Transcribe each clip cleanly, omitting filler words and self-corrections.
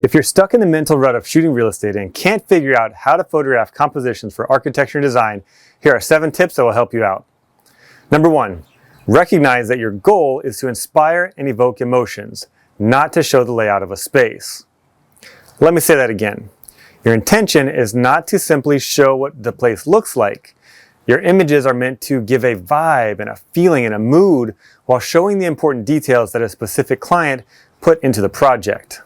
If you're stuck in the mental rut of shooting real estate and can't figure out how to photograph compositions for architecture and design, here are 7 tips that will help you out. Number 1, recognize that your goal is to inspire and evoke emotions, not to show the layout of a space. Let me say that again. Your intention is not to simply show what the place looks like. Your images are meant to give a vibe and a feeling and a mood while showing the important details that a specific client put into the project.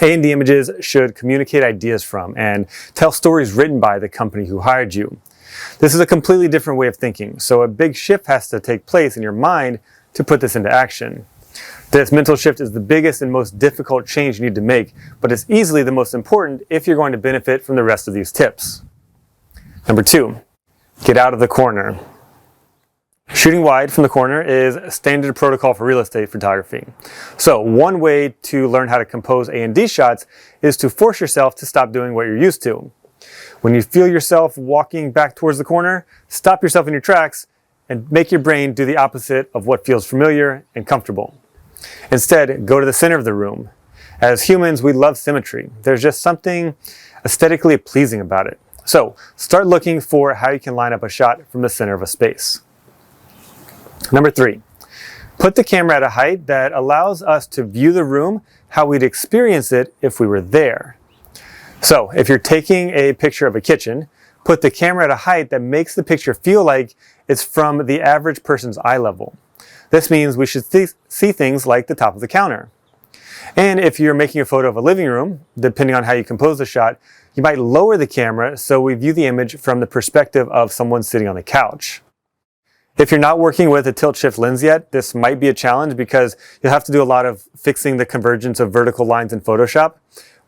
A&D images should communicate ideas from and tell stories written by the company who hired you. This is a completely different way of thinking, so a big shift has to take place in your mind to put this into action. This mental shift is the biggest and most difficult change you need to make, but it's easily the most important if you're going to benefit from the rest of these tips. Number 2, get out of the corner. Shooting wide from the corner is standard protocol for real estate photography. So one way to learn how to compose A&D shots is to force yourself to stop doing what you're used to. When you feel yourself walking back towards the corner, stop yourself in your tracks and make your brain do the opposite of what feels familiar and comfortable. Instead, go to the center of the room. As humans, we love symmetry. There's just something aesthetically pleasing about it. So start looking for how you can line up a shot from the center of a space. Number 3, put the camera at a height that allows us to view the room how we'd experience it if we were there. So if you're taking a picture of a kitchen, put the camera at a height that makes the picture feel like it's from the average person's eye level. This means we should see things like the top of the counter. And if you're making a photo of a living room, depending on how you compose the shot, you might lower the camera so we view the image from the perspective of someone sitting on the couch. If you're not working with a tilt-shift lens yet, this might be a challenge because you'll have to do a lot of fixing the convergence of vertical lines in Photoshop.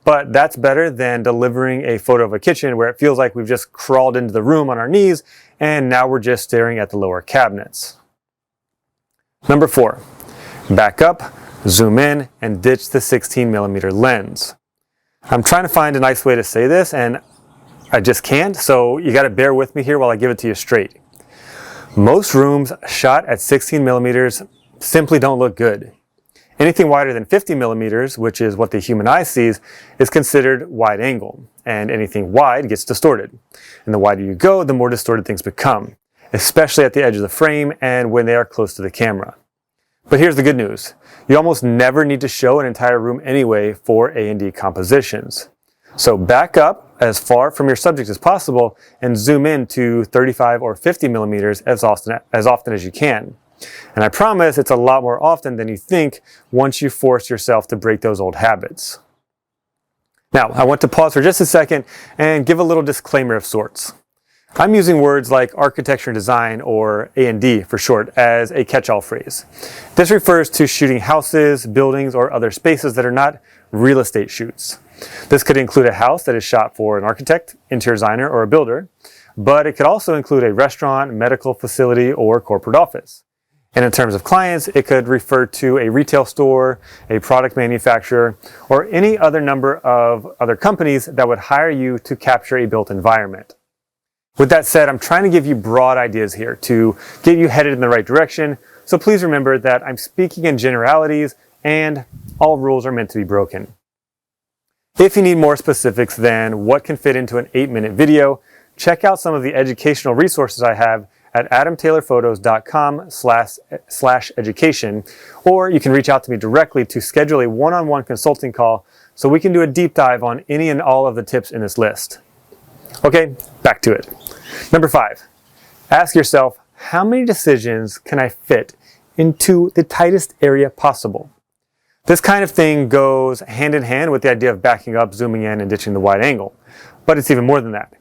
But that's better than delivering a photo of a kitchen where it feels like we've just crawled into the room on our knees and now we're just staring at the lower cabinets. Number 4, back up, zoom in, and ditch the 16mm lens. I'm trying to find a nice way to say this and I just can't, so you gotta bear with me here while I give it to you straight. Most rooms shot at 16mm simply don't look good. Anything wider than 50mm, which is what the human eye sees, is considered wide angle, and anything wide gets distorted. And the wider you go, the more distorted things become, especially at the edge of the frame and when they are close to the camera. But here's the good news. You almost never need to show an entire room anyway for A&D compositions. So back up as far from your subject as possible and zoom in to 35 or 50mm as often as you can. And I promise it's a lot more often than you think once you force yourself to break those old habits. Now, I want to pause for just a second and give a little disclaimer of sorts. I'm using words like architecture and design, or A&D for short, as a catch-all phrase. This refers to shooting houses, buildings, or other spaces that are not real estate shoots. This could include a house that is shot for an architect, interior designer, or a builder, but it could also include a restaurant, medical facility, or corporate office. And in terms of clients, it could refer to a retail store, a product manufacturer, or any other number of other companies that would hire you to capture a built environment. With that said, I'm trying to give you broad ideas here to get you headed in the right direction, so please remember that I'm speaking in generalities and all rules are meant to be broken. If you need more specifics than what can fit into an 8-minute video, check out some of the educational resources I have at adamtaylorphotos.com/education, or you can reach out to me directly to schedule a one-on-one consulting call so we can do a deep dive on any and all of the tips in this list. Okay, back to it. Number 5, ask yourself, how many decisions can I fit into the tightest area possible? This kind of thing goes hand in hand with the idea of backing up, zooming in, and ditching the wide angle. But it's even more than that.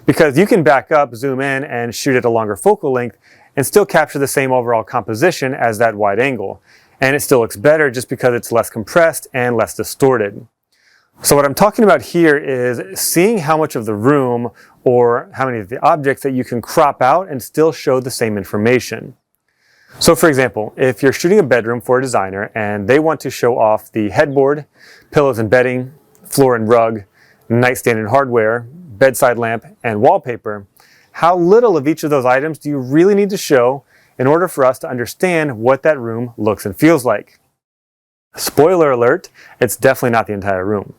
Because you can back up, zoom in, and shoot at a longer focal length and still capture the same overall composition as that wide angle. And it still looks better just because it's less compressed and less distorted. So what I'm talking about here is seeing how much of the room or how many of the objects that you can crop out and still show the same information. So for example, if you're shooting a bedroom for a designer and they want to show off the headboard, pillows and bedding, floor and rug, nightstand and hardware, bedside lamp, and wallpaper, how little of each of those items do you really need to show in order for us to understand what that room looks and feels like? Spoiler alert, it's definitely not the entire room.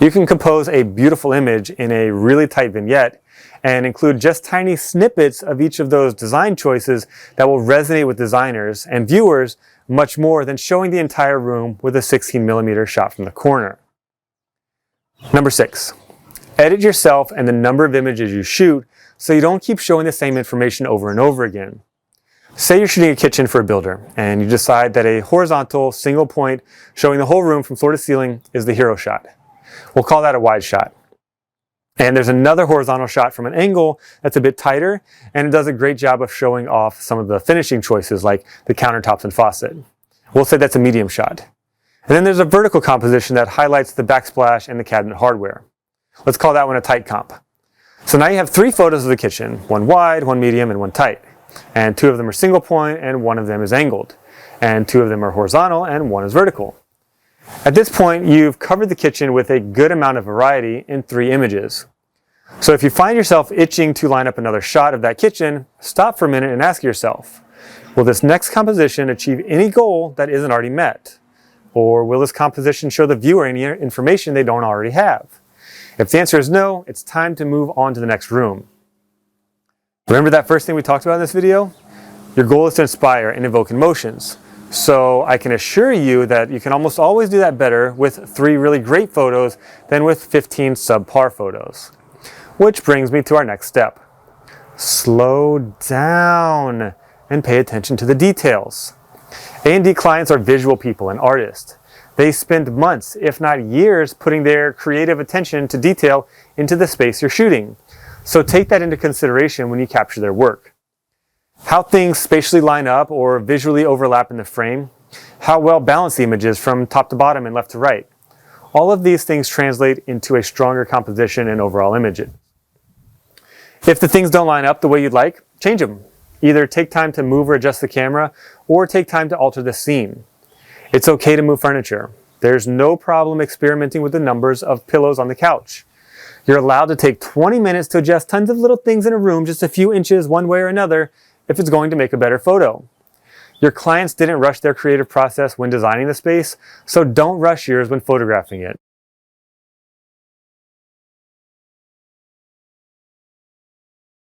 You can compose a beautiful image in a really tight vignette and include just tiny snippets of each of those design choices that will resonate with designers and viewers much more than showing the entire room with a 16mm shot from the corner. Number 6, edit yourself and the number of images you shoot so you don't keep showing the same information over and over again. Say you're shooting a kitchen for a builder and you decide that a horizontal single point showing the whole room from floor to ceiling is the hero shot. We'll call that a wide shot. And there's another horizontal shot from an angle that's a bit tighter, and it does a great job of showing off some of the finishing choices like the countertops and faucet. We'll say that's a medium shot. And then there's a vertical composition that highlights the backsplash and the cabinet hardware. Let's call that one a tight comp. So now you have 3 photos of the kitchen, one wide, one medium, and one tight. And 2 of them are single point and 1 of them is angled. And 2 of them are horizontal and 1 is vertical. At this point, you've covered the kitchen with a good amount of variety in 3 images. So if you find yourself itching to line up another shot of that kitchen, stop for a minute and ask yourself, will this next composition achieve any goal that isn't already met? Or will this composition show the viewer any information they don't already have? If the answer is no, it's time to move on to the next room. Remember that first thing we talked about in this video? Your goal is to inspire and evoke emotions. So I can assure you that you can almost always do that better with 3 really great photos than with 15 subpar photos. Which brings me to our next step. Slow down and pay attention to the details. A&D clients are visual people and artists. They spend months, if not years, putting their creative attention to detail into the space you're shooting. So take that into consideration when you capture their work. How things spatially line up or visually overlap in the frame, how well balanced the image is from top to bottom and left to right. All of these things translate into a stronger composition and overall image. If the things don't line up the way you'd like, change them. Either take time to move or adjust the camera, or take time to alter the scene. It's okay to move furniture. There's no problem experimenting with the numbers of pillows on the couch. You're allowed to take 20 minutes to adjust tons of little things in a room just a few inches one way or another if it's going to make a better photo. Your clients didn't rush their creative process when designing the space, so don't rush yours when photographing it.